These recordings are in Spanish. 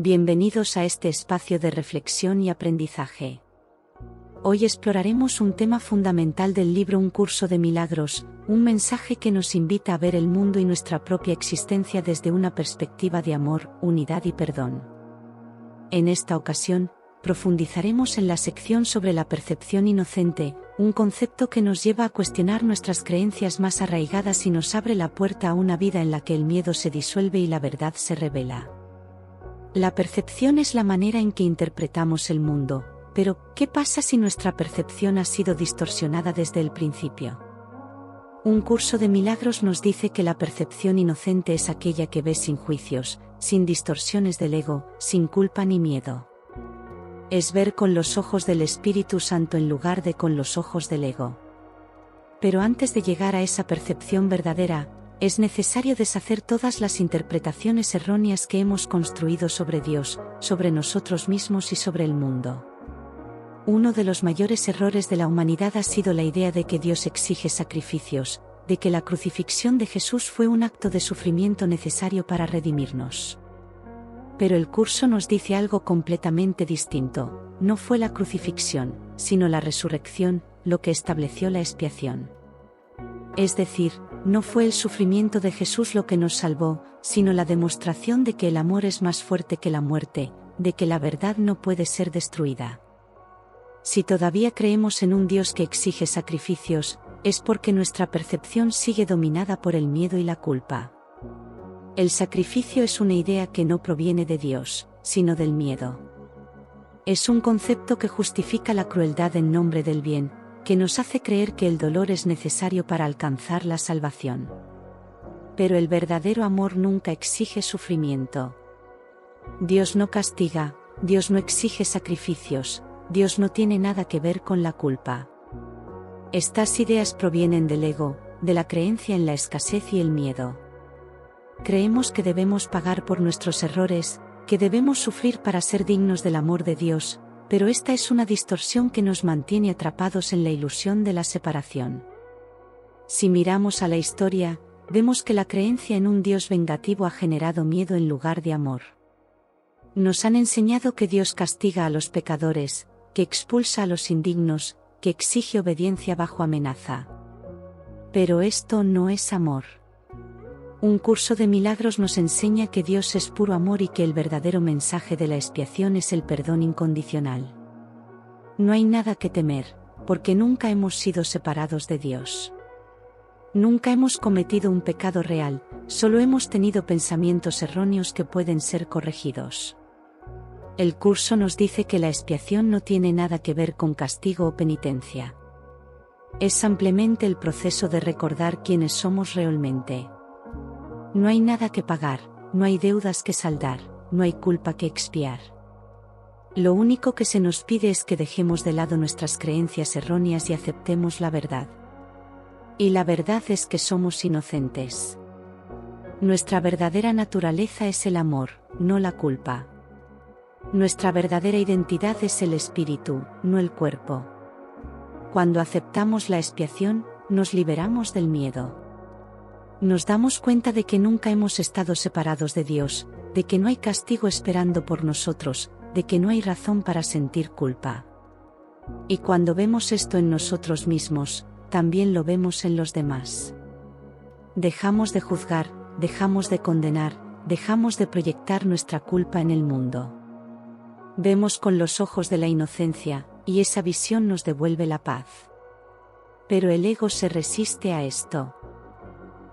Bienvenidos a este espacio de reflexión y aprendizaje. Hoy exploraremos un tema fundamental del libro Un curso de milagros, un mensaje que nos invita a ver el mundo y nuestra propia existencia desde una perspectiva de amor, unidad y perdón. En esta ocasión, profundizaremos en la sección sobre la percepción inocente, un concepto que nos lleva a cuestionar nuestras creencias más arraigadas y nos abre la puerta a una vida en la que el miedo se disuelve y la verdad se revela. La percepción es la manera en que interpretamos el mundo, pero ¿qué pasa si nuestra percepción ha sido distorsionada desde el principio? Un curso de milagros nos dice que la percepción inocente es aquella que ve sin juicios, sin distorsiones del ego, sin culpa ni miedo. Es ver con los ojos del Espíritu Santo en lugar de con los ojos del ego. Pero antes de llegar a esa percepción verdadera, es necesario deshacer todas las interpretaciones erróneas que hemos construido sobre Dios, sobre nosotros mismos y sobre el mundo. Uno de los mayores errores de la humanidad ha sido la idea de que Dios exige sacrificios, de que la crucifixión de Jesús fue un acto de sufrimiento necesario para redimirnos. Pero el curso nos dice algo completamente distinto: no fue la crucifixión, sino la resurrección, lo que estableció la expiación. Es decir, no fue el sufrimiento de Jesús lo que nos salvó, sino la demostración de que el amor es más fuerte que la muerte, de que la verdad no puede ser destruida. Si todavía creemos en un Dios que exige sacrificios, es porque nuestra percepción sigue dominada por el miedo y la culpa. El sacrificio es una idea que no proviene de Dios, sino del miedo. Es un concepto que justifica la crueldad en nombre del bien, que nos hace creer que el dolor es necesario para alcanzar la salvación. Pero el verdadero amor nunca exige sufrimiento. Dios no castiga, Dios no exige sacrificios, Dios no tiene nada que ver con la culpa. Estas ideas provienen del ego, de la creencia en la escasez y el miedo. Creemos que debemos pagar por nuestros errores, que debemos sufrir para ser dignos del amor de Dios, pero esta es una distorsión que nos mantiene atrapados en la ilusión de la separación. Si miramos a la historia, vemos que la creencia en un Dios vengativo ha generado miedo en lugar de amor. Nos han enseñado que Dios castiga a los pecadores, que expulsa a los indignos, que exige obediencia bajo amenaza. Pero esto no es amor. Un curso de milagros nos enseña que Dios es puro amor y que el verdadero mensaje de la expiación es el perdón incondicional. No hay nada que temer, porque nunca hemos sido separados de Dios. Nunca hemos cometido un pecado real, solo hemos tenido pensamientos erróneos que pueden ser corregidos. El curso nos dice que la expiación no tiene nada que ver con castigo o penitencia. Es simplemente el proceso de recordar quiénes somos realmente. No hay nada que pagar, no hay deudas que saldar, no hay culpa que expiar. Lo único que se nos pide es que dejemos de lado nuestras creencias erróneas y aceptemos la verdad. Y la verdad es que somos inocentes. Nuestra verdadera naturaleza es el amor, no la culpa. Nuestra verdadera identidad es el espíritu, no el cuerpo. Cuando aceptamos la expiación, nos liberamos del miedo. Nos damos cuenta de que nunca hemos estado separados de Dios, de que no hay castigo esperando por nosotros, de que no hay razón para sentir culpa. Y cuando vemos esto en nosotros mismos, también lo vemos en los demás. Dejamos de juzgar, dejamos de condenar, dejamos de proyectar nuestra culpa en el mundo. Vemos con los ojos de la inocencia, y esa visión nos devuelve la paz. Pero el ego se resiste a esto.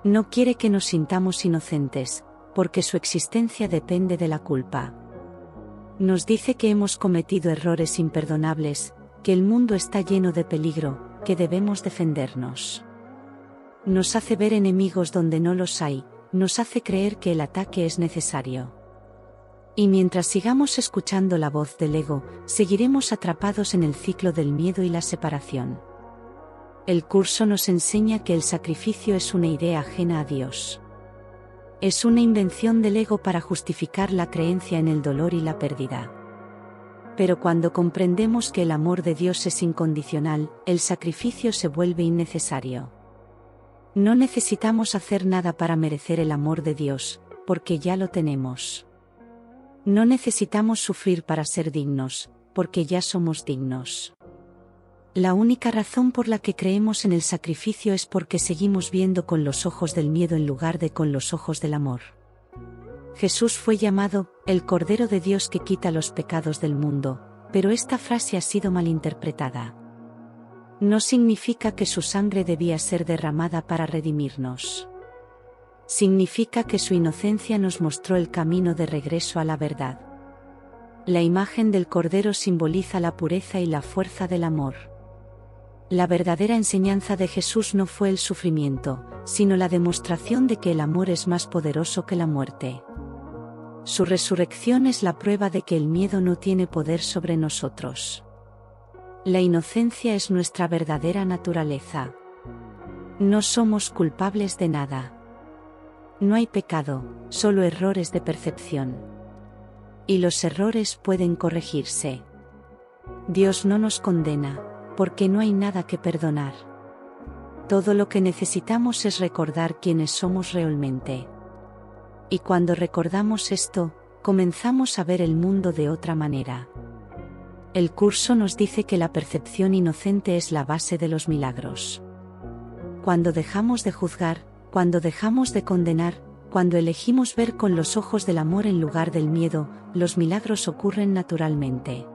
No quiere que nos sintamos inocentes, porque su existencia depende de la culpa. Nos dice que hemos cometido errores imperdonables, que el mundo está lleno de peligro, que debemos defendernos. Nos hace ver enemigos donde no los hay, nos hace creer que el ataque es necesario. Y mientras sigamos escuchando la voz del ego, seguiremos atrapados en el ciclo del miedo y la separación. El curso nos enseña que el sacrificio es una idea ajena a Dios. Es una invención del ego para justificar la creencia en el dolor y la pérdida. Pero cuando comprendemos que el amor de Dios es incondicional, el sacrificio se vuelve innecesario. No necesitamos hacer nada para merecer el amor de Dios, porque ya lo tenemos. No necesitamos sufrir para ser dignos, porque ya somos dignos. La única razón por la que creemos en el sacrificio es porque seguimos viendo con los ojos del miedo en lugar de con los ojos del amor. Jesús fue llamado el Cordero de Dios que quita los pecados del mundo, pero esta frase ha sido malinterpretada. No significa que su sangre debía ser derramada para redimirnos. Significa que su inocencia nos mostró el camino de regreso a la verdad. La imagen del Cordero simboliza la pureza y la fuerza del amor. La verdadera enseñanza de Jesús no fue el sufrimiento, sino la demostración de que el amor es más poderoso que la muerte. Su resurrección es la prueba de que el miedo no tiene poder sobre nosotros. La inocencia es nuestra verdadera naturaleza. No somos culpables de nada. No hay pecado, solo errores de percepción. Y los errores pueden corregirse. Dios no nos condena, porque no hay nada que perdonar. Todo lo que necesitamos es recordar quiénes somos realmente. Y cuando recordamos esto, comenzamos a ver el mundo de otra manera. El curso nos dice que la percepción inocente es la base de los milagros. Cuando dejamos de juzgar, cuando dejamos de condenar, cuando elegimos ver con los ojos del amor en lugar del miedo, los milagros ocurren naturalmente.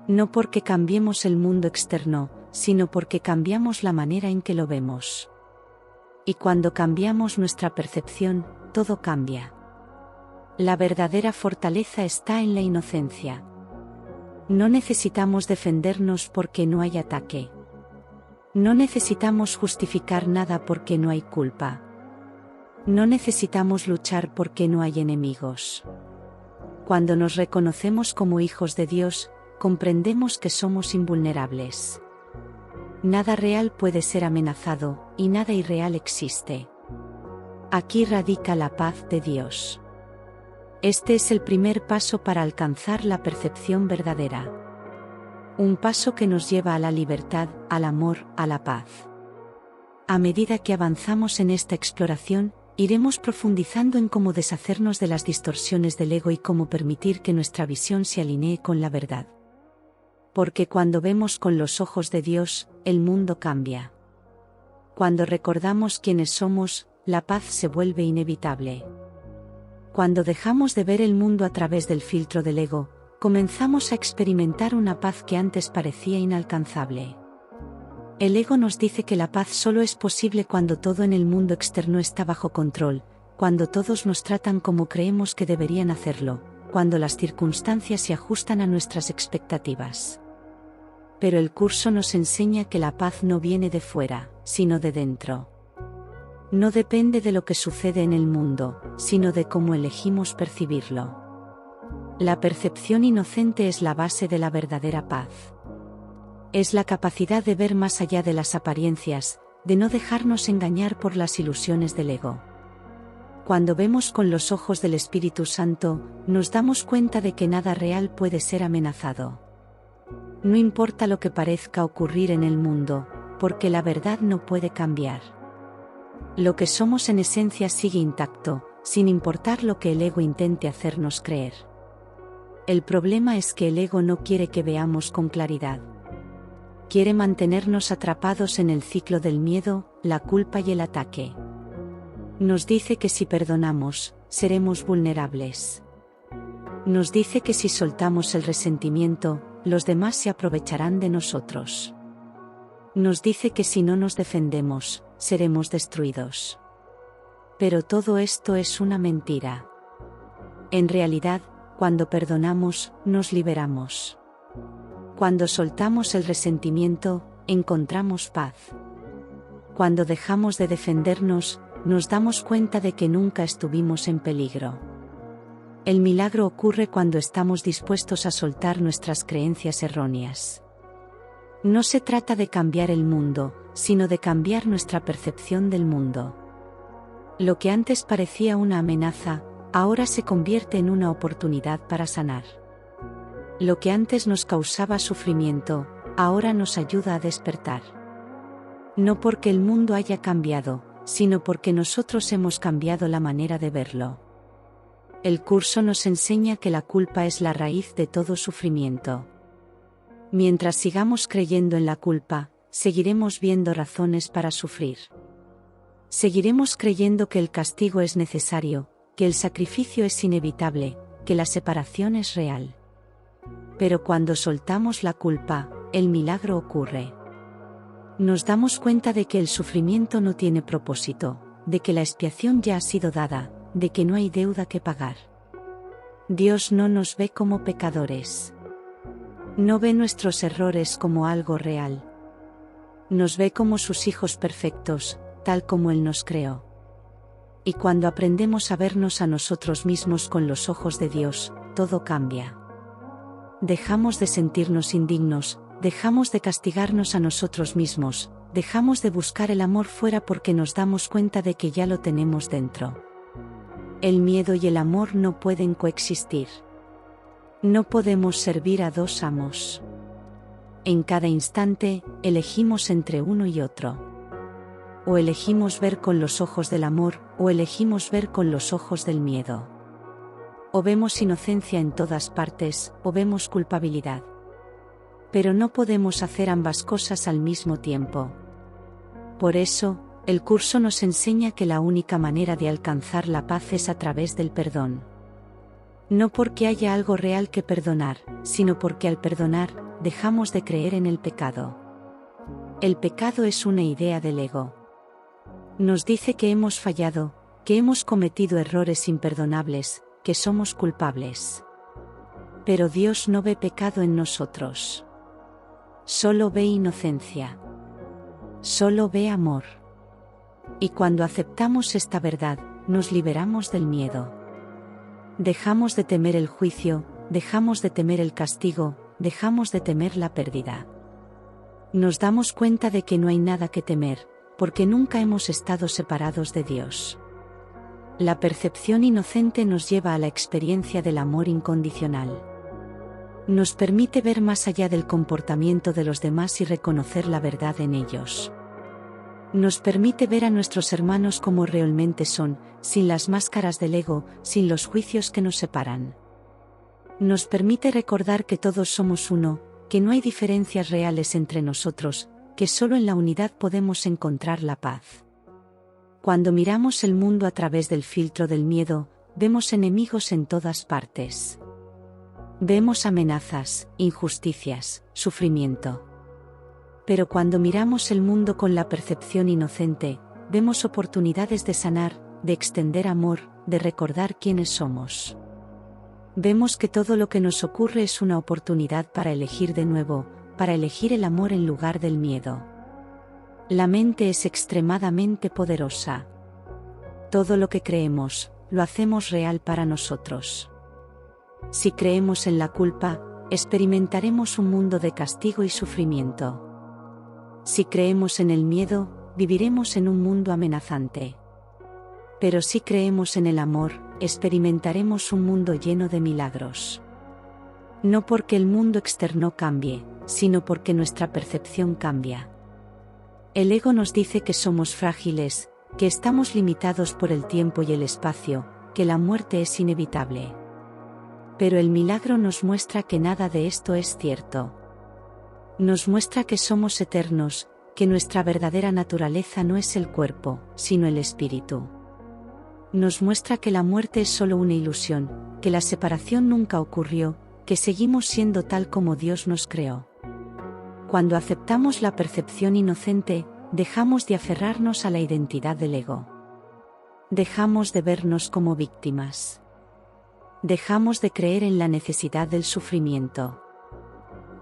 No porque cambiemos el mundo externo, sino porque cambiamos la manera en que lo vemos. Y cuando cambiamos nuestra percepción, todo cambia. La verdadera fortaleza está en la inocencia. No necesitamos defendernos porque no hay ataque. No necesitamos justificar nada porque no hay culpa. No necesitamos luchar porque no hay enemigos. Cuando nos reconocemos como hijos de Dios, comprendemos que somos invulnerables. Nada real puede ser amenazado, y nada irreal existe. Aquí radica la paz de Dios. Este es el primer paso para alcanzar la percepción verdadera. Un paso que nos lleva a la libertad, al amor, a la paz. A medida que avanzamos en esta exploración, iremos profundizando en cómo deshacernos de las distorsiones del ego y cómo permitir que nuestra visión se alinee con la verdad. Porque cuando vemos con los ojos de Dios, el mundo cambia. Cuando recordamos quiénes somos, la paz se vuelve inevitable. Cuando dejamos de ver el mundo a través del filtro del ego, comenzamos a experimentar una paz que antes parecía inalcanzable. El ego nos dice que la paz solo es posible cuando todo en el mundo externo está bajo control, cuando todos nos tratan como creemos que deberían hacerlo, cuando las circunstancias se ajustan a nuestras expectativas. Pero el curso nos enseña que la paz no viene de fuera, sino de dentro. No depende de lo que sucede en el mundo, sino de cómo elegimos percibirlo. La percepción inocente es la base de la verdadera paz. Es la capacidad de ver más allá de las apariencias, de no dejarnos engañar por las ilusiones del ego. Cuando vemos con los ojos del Espíritu Santo, nos damos cuenta de que nada real puede ser amenazado. No importa lo que parezca ocurrir en el mundo, porque la verdad no puede cambiar. Lo que somos en esencia sigue intacto, sin importar lo que el ego intente hacernos creer. El problema es que el ego no quiere que veamos con claridad. Quiere mantenernos atrapados en el ciclo del miedo, la culpa y el ataque. Nos dice que si perdonamos, seremos vulnerables. Nos dice que si soltamos el resentimiento, los demás se aprovecharán de nosotros. Nos dice que si no nos defendemos, seremos destruidos. Pero todo esto es una mentira. En realidad, cuando perdonamos, nos liberamos. Cuando soltamos el resentimiento, encontramos paz. Cuando dejamos de defendernos, nos damos cuenta de que nunca estuvimos en peligro. El milagro ocurre cuando estamos dispuestos a soltar nuestras creencias erróneas. No se trata de cambiar el mundo, sino de cambiar nuestra percepción del mundo. Lo que antes parecía una amenaza, ahora se convierte en una oportunidad para sanar. Lo que antes nos causaba sufrimiento, ahora nos ayuda a despertar. No porque el mundo haya cambiado, sino porque nosotros hemos cambiado la manera de verlo. El curso nos enseña que la culpa es la raíz de todo sufrimiento. Mientras sigamos creyendo en la culpa, seguiremos viendo razones para sufrir. Seguiremos creyendo que el castigo es necesario, que el sacrificio es inevitable, que la separación es real. Pero cuando soltamos la culpa, el milagro ocurre. Nos damos cuenta de que el sufrimiento no tiene propósito, de que la expiación ya ha sido dada, de que no hay deuda que pagar. Dios no nos ve como pecadores. No ve nuestros errores como algo real. Nos ve como sus hijos perfectos, tal como Él nos creó. Y cuando aprendemos a vernos a nosotros mismos con los ojos de Dios, todo cambia. Dejamos de sentirnos indignos, dejamos de castigarnos a nosotros mismos, dejamos de buscar el amor fuera porque nos damos cuenta de que ya lo tenemos dentro. El miedo y el amor no pueden coexistir. No podemos servir a dos amos. En cada instante, elegimos entre uno y otro. O elegimos ver con los ojos del amor, o elegimos ver con los ojos del miedo. O vemos inocencia en todas partes, o vemos culpabilidad. Pero no podemos hacer ambas cosas al mismo tiempo. Por eso, el curso nos enseña que la única manera de alcanzar la paz es a través del perdón. No porque haya algo real que perdonar, sino porque al perdonar, dejamos de creer en el pecado. El pecado es una idea del ego. Nos dice que hemos fallado, que hemos cometido errores imperdonables, que somos culpables. Pero Dios no ve pecado en nosotros. Solo ve inocencia. Solo ve amor. Y cuando aceptamos esta verdad, nos liberamos del miedo. Dejamos de temer el juicio, dejamos de temer el castigo, dejamos de temer la pérdida. Nos damos cuenta de que no hay nada que temer, porque nunca hemos estado separados de Dios. La percepción inocente nos lleva a la experiencia del amor incondicional. Nos permite ver más allá del comportamiento de los demás y reconocer la verdad en ellos. Nos permite ver a nuestros hermanos como realmente son, sin las máscaras del ego, sin los juicios que nos separan. Nos permite recordar que todos somos uno, que no hay diferencias reales entre nosotros, que solo en la unidad podemos encontrar la paz. Cuando miramos el mundo a través del filtro del miedo, vemos enemigos en todas partes. Vemos amenazas, injusticias, sufrimiento. Pero cuando miramos el mundo con la percepción inocente, vemos oportunidades de sanar, de extender amor, de recordar quiénes somos. Vemos que todo lo que nos ocurre es una oportunidad para elegir de nuevo, para elegir el amor en lugar del miedo. La mente es extremadamente poderosa. Todo lo que creemos, lo hacemos real para nosotros. Si creemos en la culpa, experimentaremos un mundo de castigo y sufrimiento. Si creemos en el miedo, viviremos en un mundo amenazante. Pero si creemos en el amor, experimentaremos un mundo lleno de milagros. No porque el mundo externo cambie, sino porque nuestra percepción cambia. El ego nos dice que somos frágiles, que estamos limitados por el tiempo y el espacio, que la muerte es inevitable. Pero el milagro nos muestra que nada de esto es cierto. Nos muestra que somos eternos, que nuestra verdadera naturaleza no es el cuerpo, sino el espíritu. Nos muestra que la muerte es solo una ilusión, que la separación nunca ocurrió, que seguimos siendo tal como Dios nos creó. Cuando aceptamos la percepción inocente, dejamos de aferrarnos a la identidad del ego. Dejamos de vernos como víctimas. Dejamos de creer en la necesidad del sufrimiento.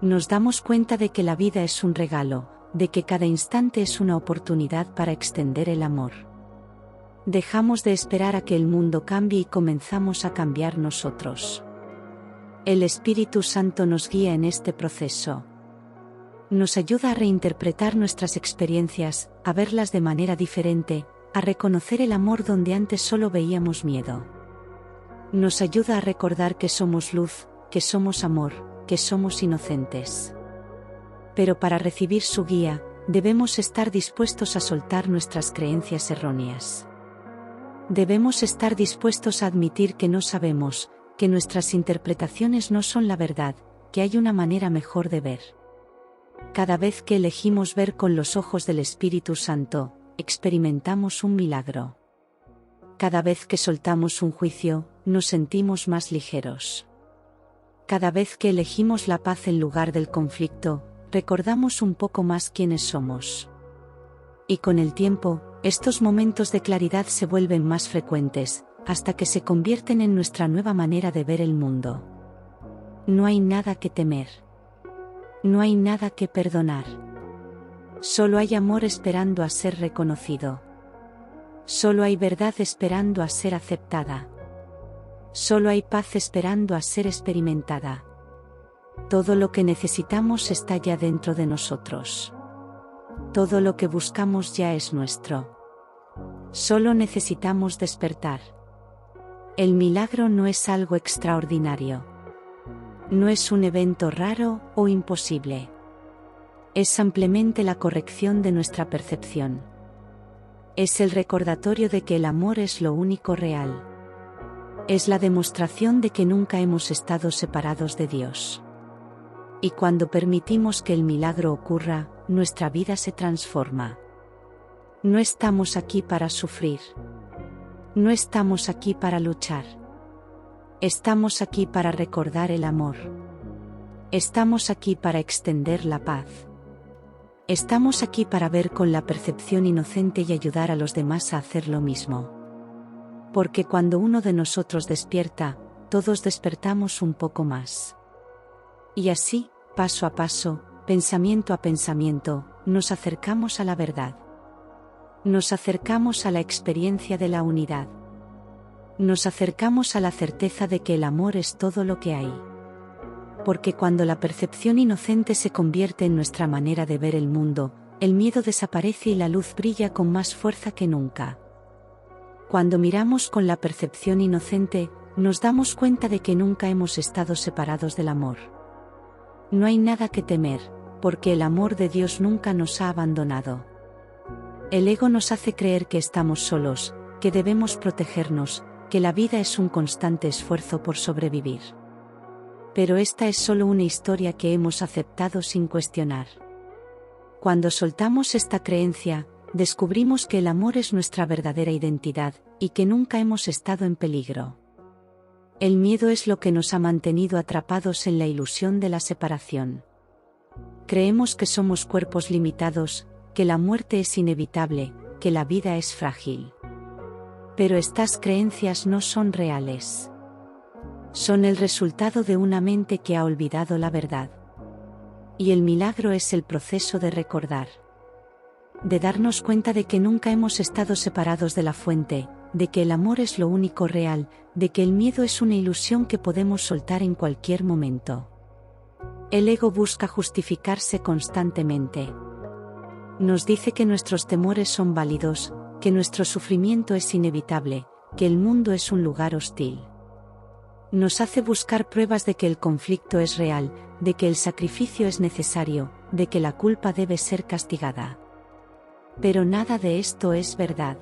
Nos damos cuenta de que la vida es un regalo, de que cada instante es una oportunidad para extender el amor. Dejamos de esperar a que el mundo cambie y comenzamos a cambiar nosotros. El Espíritu Santo nos guía en este proceso. Nos ayuda a reinterpretar nuestras experiencias, a verlas de manera diferente, a reconocer el amor donde antes solo veíamos miedo. Nos ayuda a recordar que somos luz, que somos amor, que somos inocentes. Pero para recibir su guía, debemos estar dispuestos a soltar nuestras creencias erróneas. Debemos estar dispuestos a admitir que no sabemos, que nuestras interpretaciones no son la verdad, que hay una manera mejor de ver. Cada vez que elegimos ver con los ojos del Espíritu Santo, experimentamos un milagro. Cada vez que soltamos un juicio, nos sentimos más ligeros. Cada vez que elegimos la paz en lugar del conflicto, recordamos un poco más quiénes somos. Y con el tiempo, estos momentos de claridad se vuelven más frecuentes, hasta que se convierten en nuestra nueva manera de ver el mundo. No hay nada que temer. No hay nada que perdonar. Solo hay amor esperando a ser reconocido. Solo hay verdad esperando a ser aceptada. Solo hay paz esperando a ser experimentada. Todo lo que necesitamos está ya dentro de nosotros. Todo lo que buscamos ya es nuestro. Solo necesitamos despertar. El milagro no es algo extraordinario. No es un evento raro o imposible. Es simplemente la corrección de nuestra percepción. Es el recordatorio de que el amor es lo único real. Es la demostración de que nunca hemos estado separados de Dios. Y cuando permitimos que el milagro ocurra, nuestra vida se transforma. No estamos aquí para sufrir. No estamos aquí para luchar. Estamos aquí para recordar el amor. Estamos aquí para extender la paz. Estamos aquí para ver con la percepción inocente y ayudar a los demás a hacer lo mismo. Porque cuando uno de nosotros despierta, todos despertamos un poco más. Y así, paso a paso, pensamiento a pensamiento, nos acercamos a la verdad. Nos acercamos a la experiencia de la unidad. Nos acercamos a la certeza de que el amor es todo lo que hay. Porque cuando la percepción inocente se convierte en nuestra manera de ver el mundo, el miedo desaparece y la luz brilla con más fuerza que nunca. Cuando miramos con la percepción inocente, nos damos cuenta de que nunca hemos estado separados del amor. No hay nada que temer, porque el amor de Dios nunca nos ha abandonado. El ego nos hace creer que estamos solos, que debemos protegernos, que la vida es un constante esfuerzo por sobrevivir. Pero esta es solo una historia que hemos aceptado sin cuestionar. Cuando soltamos esta creencia, descubrimos que el amor es nuestra verdadera identidad, y que nunca hemos estado en peligro. El miedo es lo que nos ha mantenido atrapados en la ilusión de la separación. Creemos que somos cuerpos limitados, que la muerte es inevitable, que la vida es frágil. Pero estas creencias no son reales. Son el resultado de una mente que ha olvidado la verdad. Y el milagro es el proceso de recordar. De darnos cuenta de que nunca hemos estado separados de la fuente, de que el amor es lo único real, de que el miedo es una ilusión que podemos soltar en cualquier momento. El ego busca justificarse constantemente. Nos dice que nuestros temores son válidos, que nuestro sufrimiento es inevitable, que el mundo es un lugar hostil. Nos hace buscar pruebas de que el conflicto es real, de que el sacrificio es necesario, de que la culpa debe ser castigada. Pero nada de esto es verdad.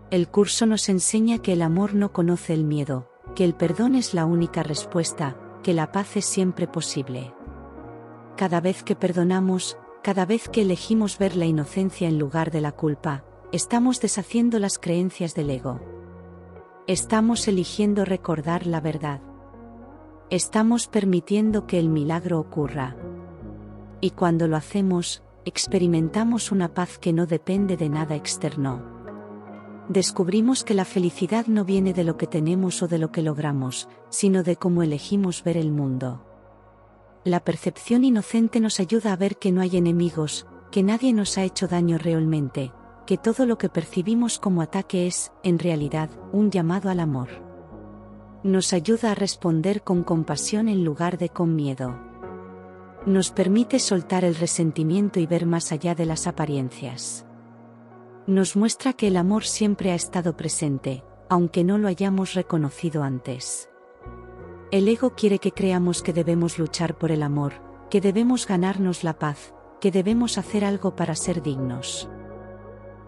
El curso nos enseña que el amor no conoce el miedo, que el perdón es la única respuesta, que la paz es siempre posible. Cada vez que perdonamos, cada vez que elegimos ver la inocencia en lugar de la culpa, estamos deshaciendo las creencias del ego. Estamos eligiendo recordar la verdad. Estamos permitiendo que el milagro ocurra. Y cuando lo hacemos, experimentamos una paz que no depende de nada externo. Descubrimos que la felicidad no viene de lo que tenemos o de lo que logramos, sino de cómo elegimos ver el mundo. La percepción inocente nos ayuda a ver que no hay enemigos, que nadie nos ha hecho daño realmente, que todo lo que percibimos como ataque es, en realidad, un llamado al amor. Nos ayuda a responder con compasión en lugar de con miedo. Nos permite soltar el resentimiento y ver más allá de las apariencias. Nos muestra que el amor siempre ha estado presente, aunque no lo hayamos reconocido antes. El ego quiere que creamos que debemos luchar por el amor, que debemos ganarnos la paz, que debemos hacer algo para ser dignos.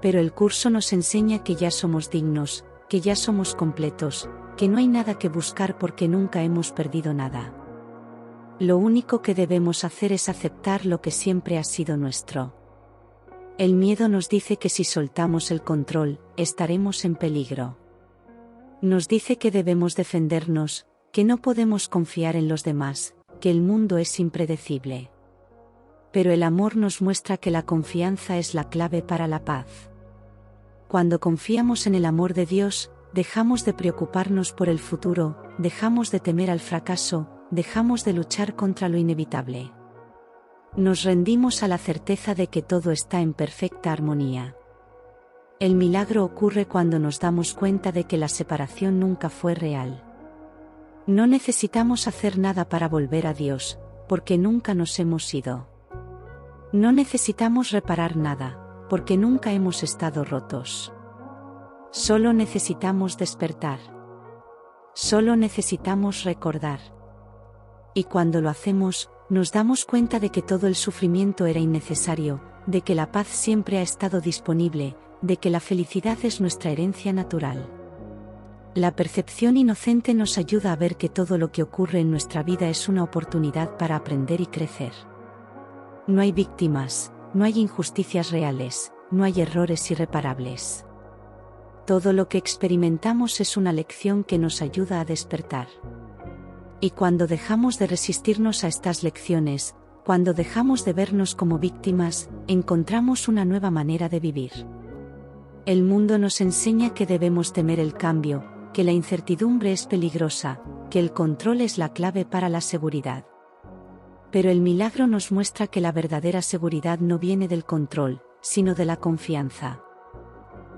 Pero el curso nos enseña que ya somos dignos, que ya somos completos, que no hay nada que buscar porque nunca hemos perdido nada. Lo único que debemos hacer es aceptar lo que siempre ha sido nuestro. El miedo nos dice que si soltamos el control, estaremos en peligro. Nos dice que debemos defendernos, que no podemos confiar en los demás, que el mundo es impredecible. Pero el amor nos muestra que la confianza es la clave para la paz. Cuando confiamos en el amor de Dios, dejamos de preocuparnos por el futuro, dejamos de temer al fracaso, dejamos de luchar contra lo inevitable. Nos rendimos a la certeza de que todo está en perfecta armonía. El milagro ocurre cuando nos damos cuenta de que la separación nunca fue real. No necesitamos hacer nada para volver a Dios, porque nunca nos hemos ido. No necesitamos reparar nada, porque nunca hemos estado rotos. Solo necesitamos despertar. Solo necesitamos recordar. Y cuando lo hacemos, nos damos cuenta de que todo el sufrimiento era innecesario, de que la paz siempre ha estado disponible, de que la felicidad es nuestra herencia natural. La percepción inocente nos ayuda a ver que todo lo que ocurre en nuestra vida es una oportunidad para aprender y crecer. No hay víctimas, no hay injusticias reales, no hay errores irreparables. Todo lo que experimentamos es una lección que nos ayuda a despertar. Y cuando dejamos de resistirnos a estas lecciones, cuando dejamos de vernos como víctimas, encontramos una nueva manera de vivir. El mundo nos enseña que debemos temer el cambio, que la incertidumbre es peligrosa, que el control es la clave para la seguridad. Pero el milagro nos muestra que la verdadera seguridad no viene del control, sino de la confianza.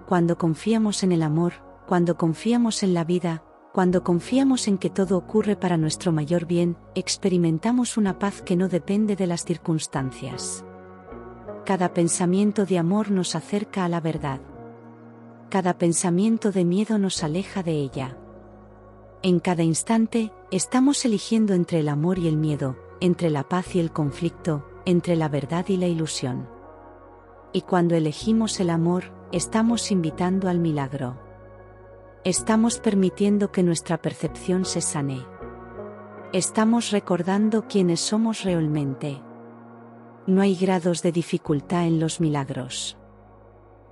Cuando confiamos en el amor, cuando confiamos en la vida, cuando confiamos en que todo ocurre para nuestro mayor bien, experimentamos una paz que no depende de las circunstancias. Cada pensamiento de amor nos acerca a la verdad. Cada pensamiento de miedo nos aleja de ella. En cada instante, estamos eligiendo entre el amor y el miedo, entre la paz y el conflicto, entre la verdad y la ilusión. Y cuando elegimos el amor, estamos invitando al milagro. Estamos permitiendo que nuestra percepción se sane. Estamos recordando quiénes somos realmente. No hay grados de dificultad en los milagros.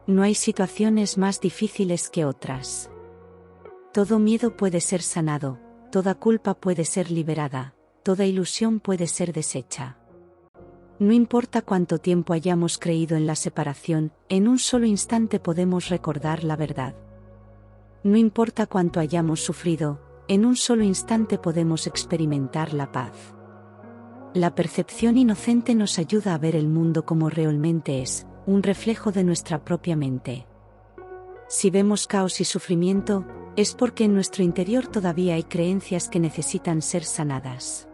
No hay situaciones más difíciles que otras. Todo miedo puede ser sanado, toda culpa puede ser liberada, toda ilusión puede ser deshecha. No importa cuánto tiempo hayamos creído en la separación, en un solo instante podemos recordar la verdad. No importa cuánto hayamos sufrido, en un solo instante podemos experimentar la paz. La percepción inocente nos ayuda a ver el mundo como realmente es, un reflejo de nuestra propia mente. Si vemos caos y sufrimiento, es porque en nuestro interior todavía hay creencias que necesitan ser sanadas.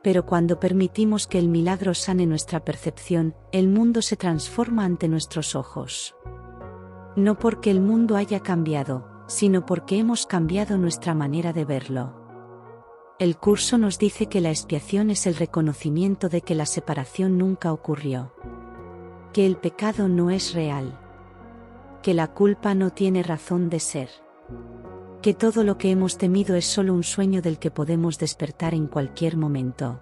Pero cuando permitimos que el milagro sane nuestra percepción, el mundo se transforma ante nuestros ojos. No porque el mundo haya cambiado, sino porque hemos cambiado nuestra manera de verlo. El curso nos dice que la expiación es el reconocimiento de que la separación nunca ocurrió. Que el pecado no es real. Que la culpa no tiene razón de ser. Que todo lo que hemos temido es solo un sueño del que podemos despertar en cualquier momento.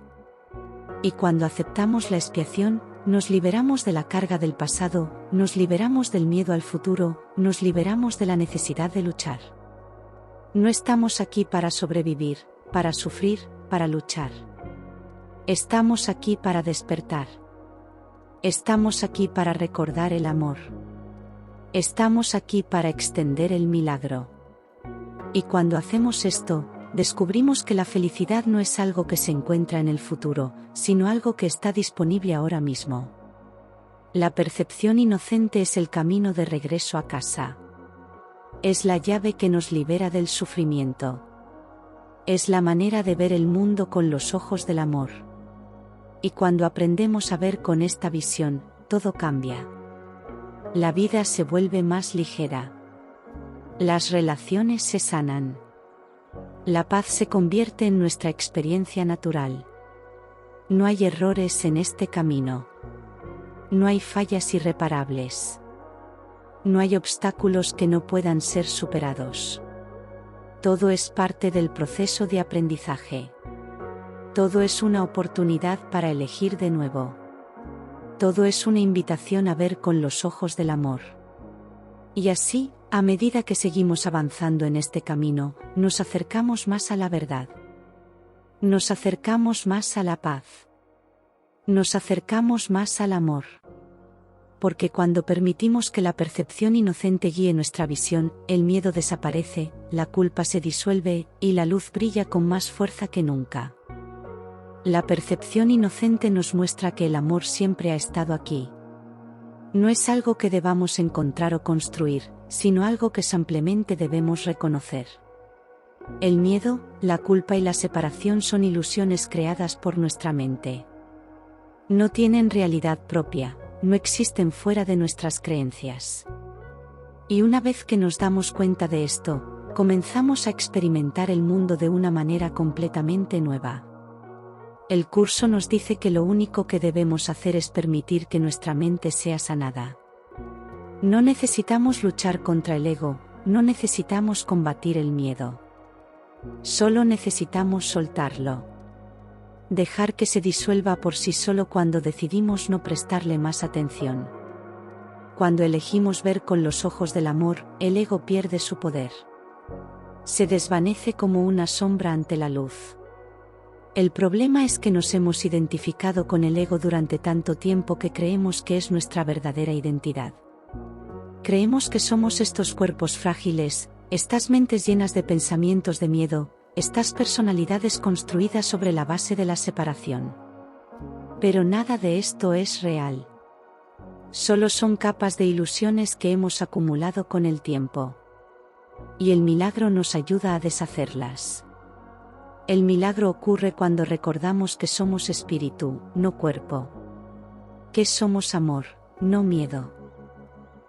Y cuando aceptamos la expiación, nos liberamos de la carga del pasado, nos liberamos del miedo al futuro, nos liberamos de la necesidad de luchar. No estamos aquí para sobrevivir, para sufrir, para luchar. Estamos aquí para despertar. Estamos aquí para recordar el amor. Estamos aquí para extender el milagro. Y cuando hacemos esto, descubrimos que la felicidad no es algo que se encuentra en el futuro, sino algo que está disponible ahora mismo. La percepción inocente es el camino de regreso a casa. Es la llave que nos libera del sufrimiento. Es la manera de ver el mundo con los ojos del amor. Y cuando aprendemos a ver con esta visión, todo cambia. La vida se vuelve más ligera. Las relaciones se sanan. La paz se convierte en nuestra experiencia natural. No hay errores en este camino. No hay fallas irreparables. No hay obstáculos que no puedan ser superados. Todo es parte del proceso de aprendizaje. Todo es una oportunidad para elegir de nuevo. Todo es una invitación a ver con los ojos del amor. Y así, a medida que seguimos avanzando en este camino, nos acercamos más a la verdad. Nos acercamos más a la paz. Nos acercamos más al amor. Porque cuando permitimos que la percepción inocente guíe nuestra visión, el miedo desaparece, la culpa se disuelve, y la luz brilla con más fuerza que nunca. La percepción inocente nos muestra que el amor siempre ha estado aquí. No es algo que debamos encontrar o construir, sino algo que simplemente debemos reconocer. El miedo, la culpa y la separación son ilusiones creadas por nuestra mente. No tienen realidad propia, no existen fuera de nuestras creencias. Y una vez que nos damos cuenta de esto, comenzamos a experimentar el mundo de una manera completamente nueva. El curso nos dice que lo único que debemos hacer es permitir que nuestra mente sea sanada. No necesitamos luchar contra el ego, no necesitamos combatir el miedo. Solo necesitamos soltarlo. Dejar que se disuelva por sí solo cuando decidimos no prestarle más atención. Cuando elegimos ver con los ojos del amor, el ego pierde su poder. Se desvanece como una sombra ante la luz. El problema es que nos hemos identificado con el ego durante tanto tiempo que creemos que es nuestra verdadera identidad. Creemos que somos estos cuerpos frágiles, estas mentes llenas de pensamientos de miedo, estas personalidades construidas sobre la base de la separación. Pero nada de esto es real. Solo son capas de ilusiones que hemos acumulado con el tiempo. Y el milagro nos ayuda a deshacerlas. El milagro ocurre cuando recordamos que somos espíritu, no cuerpo. Que somos amor, no miedo.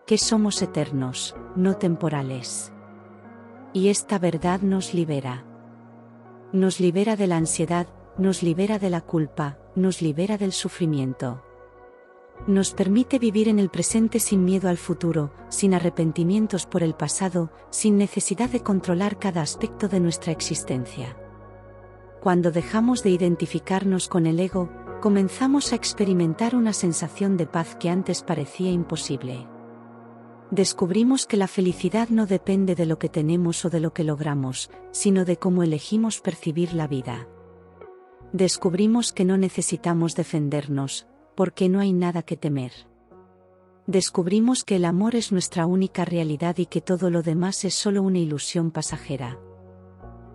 Que somos eternos, no temporales. Y esta verdad nos libera. Nos libera de la ansiedad, nos libera de la culpa, nos libera del sufrimiento. Nos permite vivir en el presente sin miedo al futuro, sin arrepentimientos por el pasado, sin necesidad de controlar cada aspecto de nuestra existencia. Cuando dejamos de identificarnos con el ego, comenzamos a experimentar una sensación de paz que antes parecía imposible. Descubrimos que la felicidad no depende de lo que tenemos o de lo que logramos, sino de cómo elegimos percibir la vida. Descubrimos que no necesitamos defendernos, porque no hay nada que temer. Descubrimos que el amor es nuestra única realidad y que todo lo demás es solo una ilusión pasajera.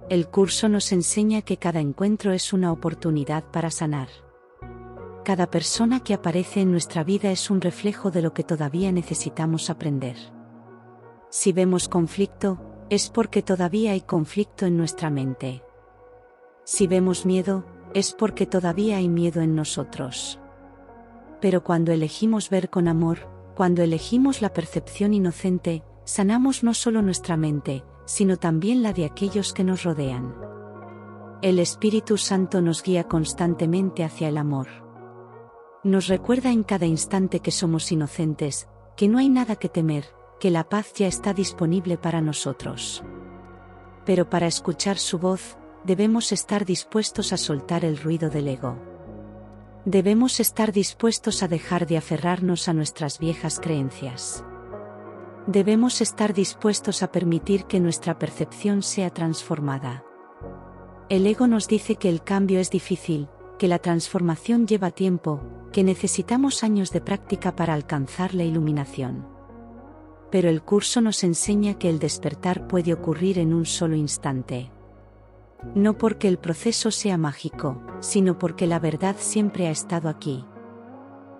El curso nos enseña que cada encuentro es una oportunidad para sanar. Cada persona que aparece en nuestra vida es un reflejo de lo que todavía necesitamos aprender. Si vemos conflicto, es porque todavía hay conflicto en nuestra mente. Si vemos miedo, es porque todavía hay miedo en nosotros. Pero cuando elegimos ver con amor, cuando elegimos la percepción inocente, sanamos no solo nuestra mente, sino también la de aquellos que nos rodean. El Espíritu Santo nos guía constantemente hacia el amor. Nos recuerda en cada instante que somos inocentes, que no hay nada que temer, que la paz ya está disponible para nosotros. Pero para escuchar su voz, debemos estar dispuestos a soltar el ruido del ego. Debemos estar dispuestos a dejar de aferrarnos a nuestras viejas creencias. Debemos estar dispuestos a permitir que nuestra percepción sea transformada. El ego nos dice que el cambio es difícil, que la transformación lleva tiempo, que necesitamos años de práctica para alcanzar la iluminación. Pero el curso nos enseña que el despertar puede ocurrir en un solo instante. No porque el proceso sea mágico, sino porque la verdad siempre ha estado aquí.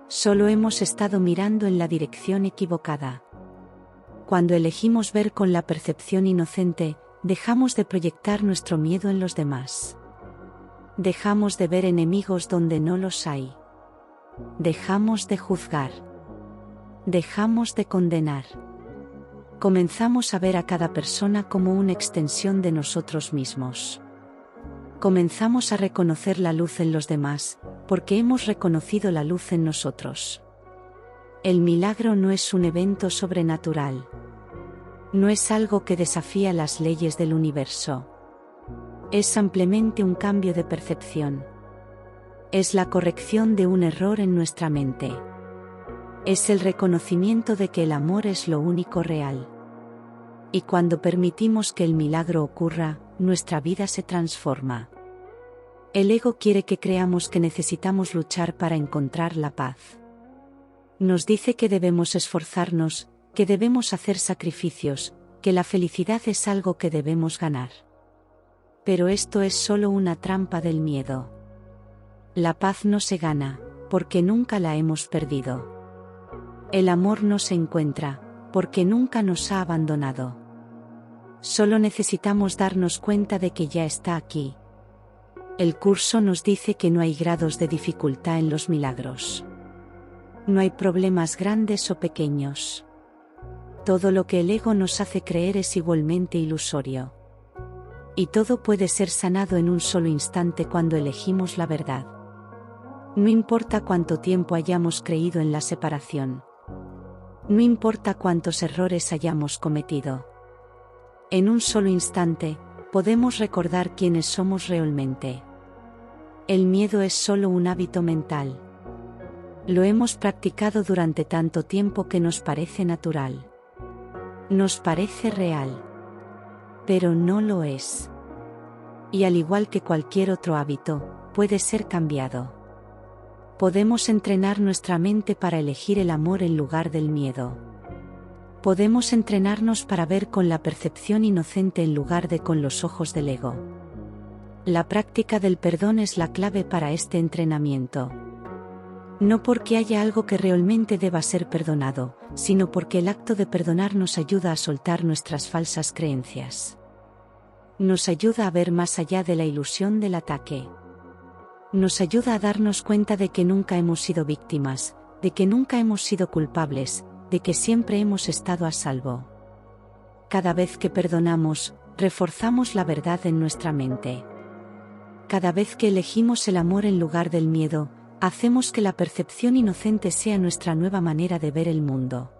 Solo hemos estado mirando en la dirección equivocada. Cuando elegimos ver con la percepción inocente, dejamos de proyectar nuestro miedo en los demás. Dejamos de ver enemigos donde no los hay. Dejamos de juzgar. Dejamos de condenar. Comenzamos a ver a cada persona como una extensión de nosotros mismos. Comenzamos a reconocer la luz en los demás, porque hemos reconocido la luz en nosotros. El milagro no es un evento sobrenatural. No es algo que desafía las leyes del universo. Es simplemente un cambio de percepción. Es la corrección de un error en nuestra mente. Es el reconocimiento de que el amor es lo único real. Y cuando permitimos que el milagro ocurra, nuestra vida se transforma. El ego quiere que creamos que necesitamos luchar para encontrar la paz. Nos dice que debemos esforzarnos, que debemos hacer sacrificios, que la felicidad es algo que debemos ganar. Pero esto es solo una trampa del miedo. La paz no se gana, porque nunca la hemos perdido. El amor no se encuentra, porque nunca nos ha abandonado. Solo necesitamos darnos cuenta de que ya está aquí. El curso nos dice que no hay grados de dificultad en los milagros. No hay problemas grandes o pequeños. Todo lo que el ego nos hace creer es igualmente ilusorio. Y todo puede ser sanado en un solo instante cuando elegimos la verdad. No importa cuánto tiempo hayamos creído en la separación. No importa cuántos errores hayamos cometido. En un solo instante, podemos recordar quiénes somos realmente. El miedo es solo un hábito mental. Lo hemos practicado durante tanto tiempo que nos parece natural. Nos parece real. Pero no lo es. Y al igual que cualquier otro hábito, puede ser cambiado. Podemos entrenar nuestra mente para elegir el amor en lugar del miedo. Podemos entrenarnos para ver con la percepción inocente en lugar de con los ojos del ego. La práctica del perdón es la clave para este entrenamiento. No porque haya algo que realmente deba ser perdonado, sino porque el acto de perdonar nos ayuda a soltar nuestras falsas creencias. Nos ayuda a ver más allá de la ilusión del ataque. Nos ayuda a darnos cuenta de que nunca hemos sido víctimas, de que nunca hemos sido culpables, de que siempre hemos estado a salvo. Cada vez que perdonamos, reforzamos la verdad en nuestra mente. Cada vez que elegimos el amor en lugar del miedo, hacemos que la percepción inocente sea nuestra nueva manera de ver el mundo.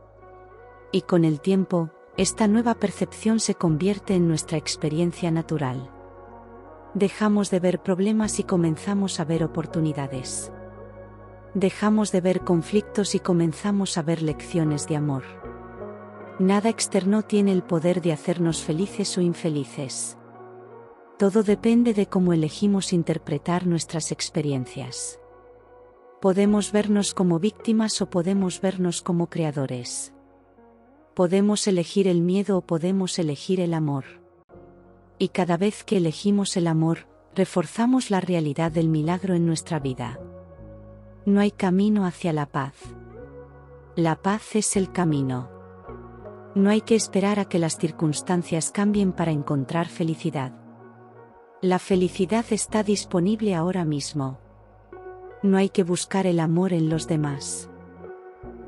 Y con el tiempo, esta nueva percepción se convierte en nuestra experiencia natural. Dejamos de ver problemas y comenzamos a ver oportunidades. Dejamos de ver conflictos y comenzamos a ver lecciones de amor. Nada externo tiene el poder de hacernos felices o infelices. Todo depende de cómo elegimos interpretar nuestras experiencias. Podemos vernos como víctimas o podemos vernos como creadores. Podemos elegir el miedo o podemos elegir el amor. Y cada vez que elegimos el amor, reforzamos la realidad del milagro en nuestra vida. No hay camino hacia la paz. La paz es el camino. No hay que esperar a que las circunstancias cambien para encontrar felicidad. La felicidad está disponible ahora mismo. No hay que buscar el amor en los demás.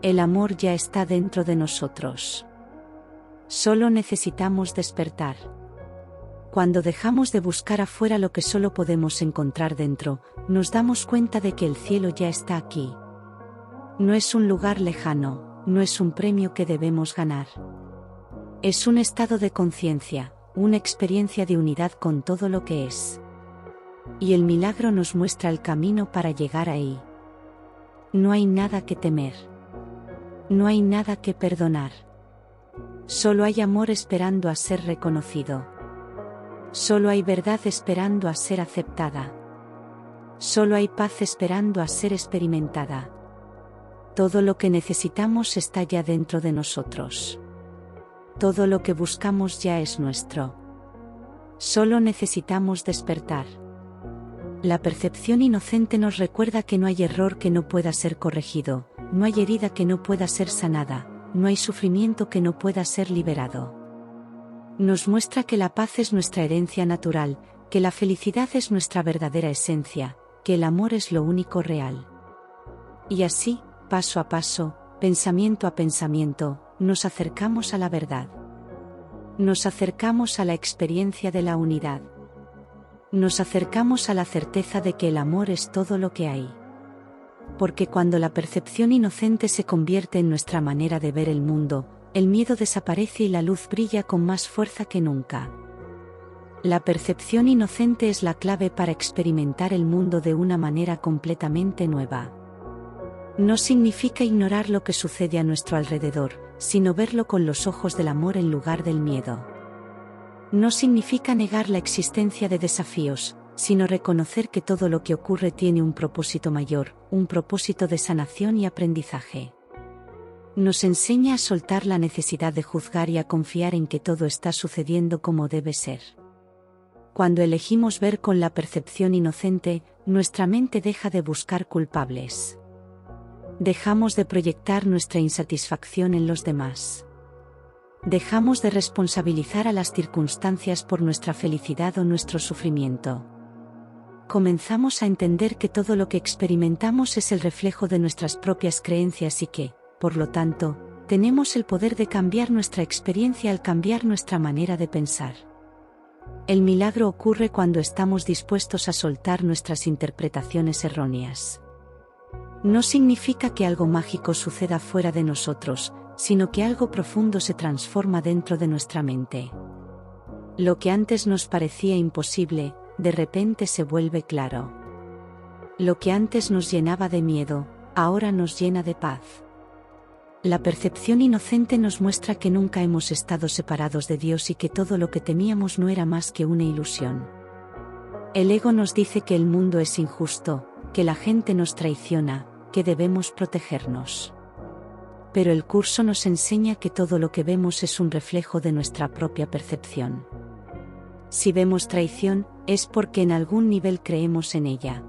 El amor ya está dentro de nosotros. Solo necesitamos despertar. Cuando dejamos de buscar afuera lo que solo podemos encontrar dentro, nos damos cuenta de que el cielo ya está aquí. No es un lugar lejano, no es un premio que debemos ganar. Es un estado de conciencia, una experiencia de unidad con todo lo que es. Y el milagro nos muestra el camino para llegar ahí. No hay nada que temer. No hay nada que perdonar. Solo hay amor esperando a ser reconocido. Solo hay verdad esperando a ser aceptada. Solo hay paz esperando a ser experimentada. Todo lo que necesitamos está ya dentro de nosotros. Todo lo que buscamos ya es nuestro. Solo necesitamos despertar. La percepción inocente nos recuerda que no hay error que no pueda ser corregido, no hay herida que no pueda ser sanada, no hay sufrimiento que no pueda ser liberado. Nos muestra que la paz es nuestra herencia natural, que la felicidad es nuestra verdadera esencia, que el amor es lo único real. Y así, paso a paso, pensamiento a pensamiento, nos acercamos a la verdad. Nos acercamos a la experiencia de la unidad. Nos acercamos a la certeza de que el amor es todo lo que hay. Porque cuando la percepción inocente se convierte en nuestra manera de ver el mundo, el miedo desaparece y la luz brilla con más fuerza que nunca. La percepción inocente es la clave para experimentar el mundo de una manera completamente nueva. No significa ignorar lo que sucede a nuestro alrededor, sino verlo con los ojos del amor en lugar del miedo. No significa negar la existencia de desafíos, sino reconocer que todo lo que ocurre tiene un propósito mayor, un propósito de sanación y aprendizaje. Nos enseña a soltar la necesidad de juzgar y a confiar en que todo está sucediendo como debe ser. Cuando elegimos ver con la percepción inocente, nuestra mente deja de buscar culpables. Dejamos de proyectar nuestra insatisfacción en los demás. Dejamos de responsabilizar a las circunstancias por nuestra felicidad o nuestro sufrimiento. Comenzamos a entender que todo lo que experimentamos es el reflejo de nuestras propias creencias y que, por lo tanto, tenemos el poder de cambiar nuestra experiencia al cambiar nuestra manera de pensar. El milagro ocurre cuando estamos dispuestos a soltar nuestras interpretaciones erróneas. No significa que algo mágico suceda fuera de nosotros, sino que algo profundo se transforma dentro de nuestra mente. Lo que antes nos parecía imposible, de repente se vuelve claro. Lo que antes nos llenaba de miedo, ahora nos llena de paz. La percepción inocente nos muestra que nunca hemos estado separados de Dios y que todo lo que temíamos no era más que una ilusión. El ego nos dice que el mundo es injusto, que la gente nos traiciona, que debemos protegernos. Pero el curso nos enseña que todo lo que vemos es un reflejo de nuestra propia percepción. Si vemos traición, es porque en algún nivel creemos en ella.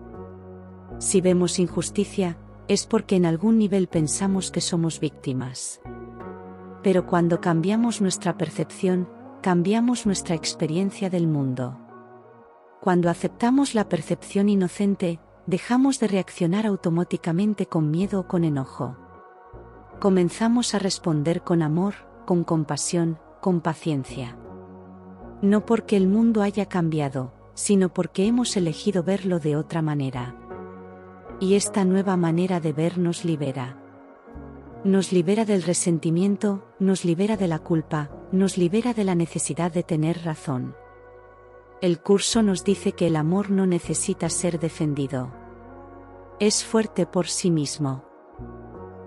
Si vemos injusticia, es porque en algún nivel pensamos que somos víctimas. Pero cuando cambiamos nuestra percepción, cambiamos nuestra experiencia del mundo. Cuando aceptamos la percepción inocente, dejamos de reaccionar automáticamente con miedo o con enojo. Comenzamos a responder con amor, con compasión, con paciencia. No porque el mundo haya cambiado, sino porque hemos elegido verlo de otra manera. Y esta nueva manera de ver nos libera. Nos libera del resentimiento, nos libera de la culpa, nos libera de la necesidad de tener razón. El curso nos dice que el amor no necesita ser defendido. Es fuerte por sí mismo.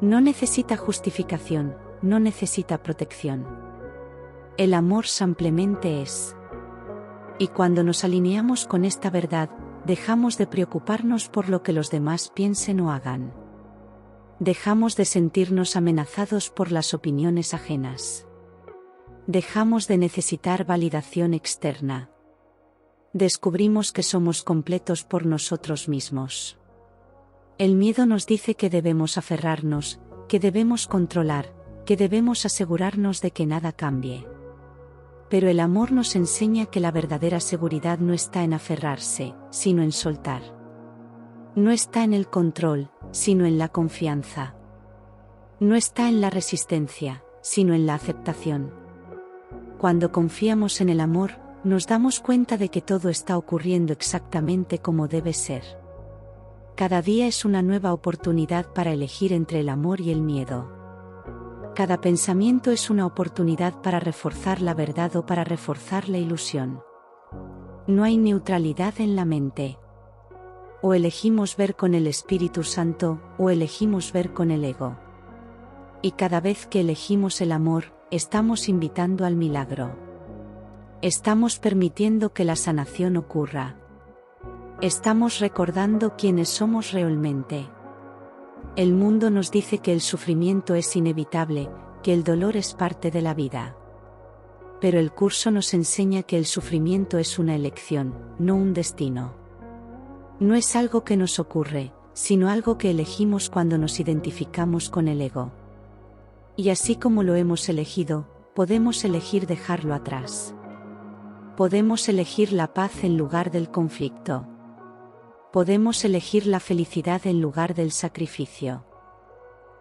No necesita justificación, no necesita protección. El amor simplemente es. Y cuando nos alineamos con esta verdad, dejamos de preocuparnos por lo que los demás piensen o hagan. Dejamos de sentirnos amenazados por las opiniones ajenas. Dejamos de necesitar validación externa. Descubrimos que somos completos por nosotros mismos. El miedo nos dice que debemos aferrarnos, que debemos controlar, que debemos asegurarnos de que nada cambie. Pero el amor nos enseña que la verdadera seguridad no está en aferrarse, sino en soltar. No está en el control, sino en la confianza. No está en la resistencia, sino en la aceptación. Cuando confiamos en el amor, nos damos cuenta de que todo está ocurriendo exactamente como debe ser. Cada día es una nueva oportunidad para elegir entre el amor y el miedo. Cada pensamiento es una oportunidad para reforzar la verdad o para reforzar la ilusión. No hay neutralidad en la mente. O elegimos ver con el Espíritu Santo, o elegimos ver con el ego. Y cada vez que elegimos el amor, estamos invitando al milagro. Estamos permitiendo que la sanación ocurra. Estamos recordando quiénes somos realmente. El mundo nos dice que el sufrimiento es inevitable, que el dolor es parte de la vida. Pero el curso nos enseña que el sufrimiento es una elección, no un destino. No es algo que nos ocurre, sino algo que elegimos cuando nos identificamos con el ego. Y así como lo hemos elegido, podemos elegir dejarlo atrás. Podemos elegir la paz en lugar del conflicto. Podemos elegir la felicidad en lugar del sacrificio.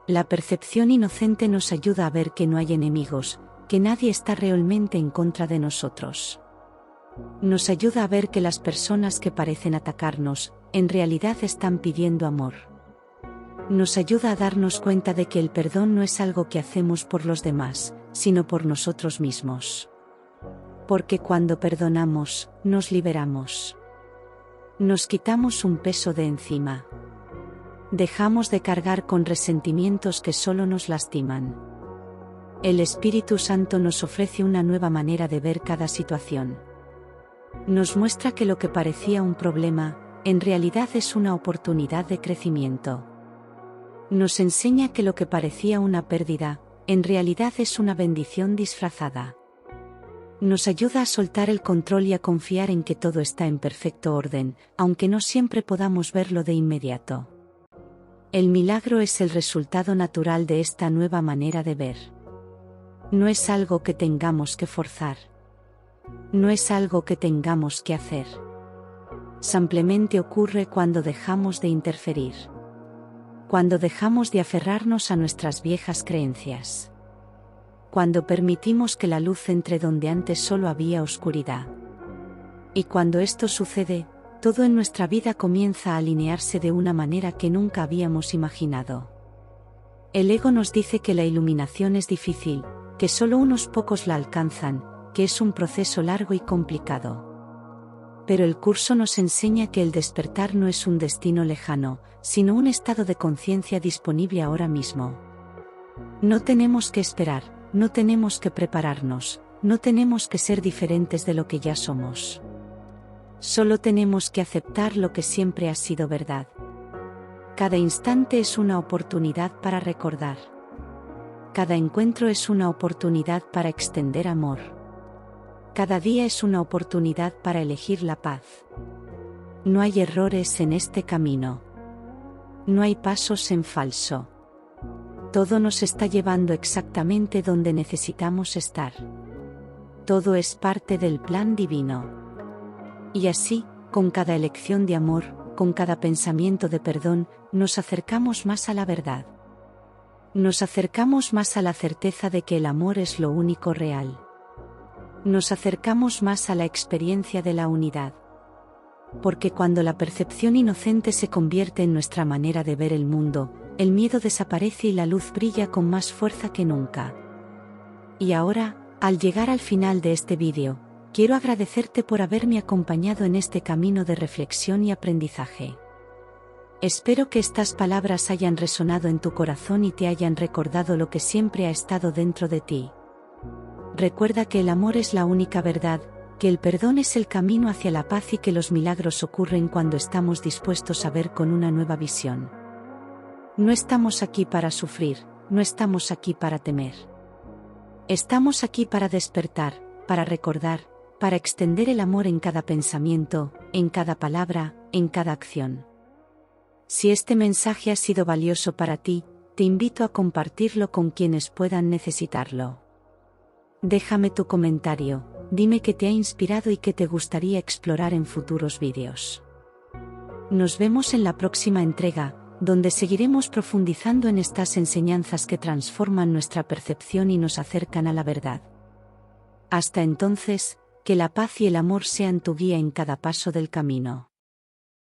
La percepción inocente nos ayuda a ver que no hay enemigos, que nadie está realmente en contra de nosotros. Nos ayuda a ver que las personas que parecen atacarnos, en realidad están pidiendo amor. Nos ayuda a darnos cuenta de que el perdón no es algo que hacemos por los demás, sino por nosotros mismos. Porque cuando perdonamos, nos liberamos. Nos quitamos un peso de encima. Dejamos de cargar con resentimientos que solo nos lastiman. El Espíritu Santo nos ofrece una nueva manera de ver cada situación. Nos muestra que lo que parecía un problema, en realidad es una oportunidad de crecimiento. Nos enseña que lo que parecía una pérdida, en realidad es una bendición disfrazada. Nos ayuda a soltar el control y a confiar en que todo está en perfecto orden, aunque no siempre podamos verlo de inmediato. El milagro es el resultado natural de esta nueva manera de ver. No es algo que tengamos que forzar. No es algo que tengamos que hacer. Simplemente ocurre cuando dejamos de interferir. Cuando dejamos de aferrarnos a nuestras viejas creencias. Cuando permitimos que la luz entre donde antes solo había oscuridad. Y cuando esto sucede, todo en nuestra vida comienza a alinearse de una manera que nunca habíamos imaginado. El ego nos dice que la iluminación es difícil, que solo unos pocos la alcanzan, que es un proceso largo y complicado. Pero el curso nos enseña que el despertar no es un destino lejano, sino un estado de conciencia disponible ahora mismo. No tenemos que esperar. No tenemos que prepararnos, no tenemos que ser diferentes de lo que ya somos. Solo tenemos que aceptar lo que siempre ha sido verdad. Cada instante es una oportunidad para recordar. Cada encuentro es una oportunidad para extender amor. Cada día es una oportunidad para elegir la paz. No hay errores en este camino. No hay pasos en falso. Todo nos está llevando exactamente donde necesitamos estar. Todo es parte del plan divino. Y así, con cada elección de amor, con cada pensamiento de perdón, nos acercamos más a la verdad. Nos acercamos más a la certeza de que el amor es lo único real. Nos acercamos más a la experiencia de la unidad. Porque cuando la percepción inocente se convierte en nuestra manera de ver el mundo, el miedo desaparece y la luz brilla con más fuerza que nunca. Y ahora, al llegar al final de este vídeo, quiero agradecerte por haberme acompañado en este camino de reflexión y aprendizaje. Espero que estas palabras hayan resonado en tu corazón y te hayan recordado lo que siempre ha estado dentro de ti. Recuerda que el amor es la única verdad, que el perdón es el camino hacia la paz y que los milagros ocurren cuando estamos dispuestos a ver con una nueva visión. No estamos aquí para sufrir, no estamos aquí para temer. Estamos aquí para despertar, para recordar, para extender el amor en cada pensamiento, en cada palabra, en cada acción. Si este mensaje ha sido valioso para ti, te invito a compartirlo con quienes puedan necesitarlo. Déjame tu comentario, dime qué te ha inspirado y qué te gustaría explorar en futuros vídeos. Nos vemos en la próxima entrega, donde seguiremos profundizando en estas enseñanzas que transforman nuestra percepción y nos acercan a la verdad. Hasta entonces, que la paz y el amor sean tu guía en cada paso del camino.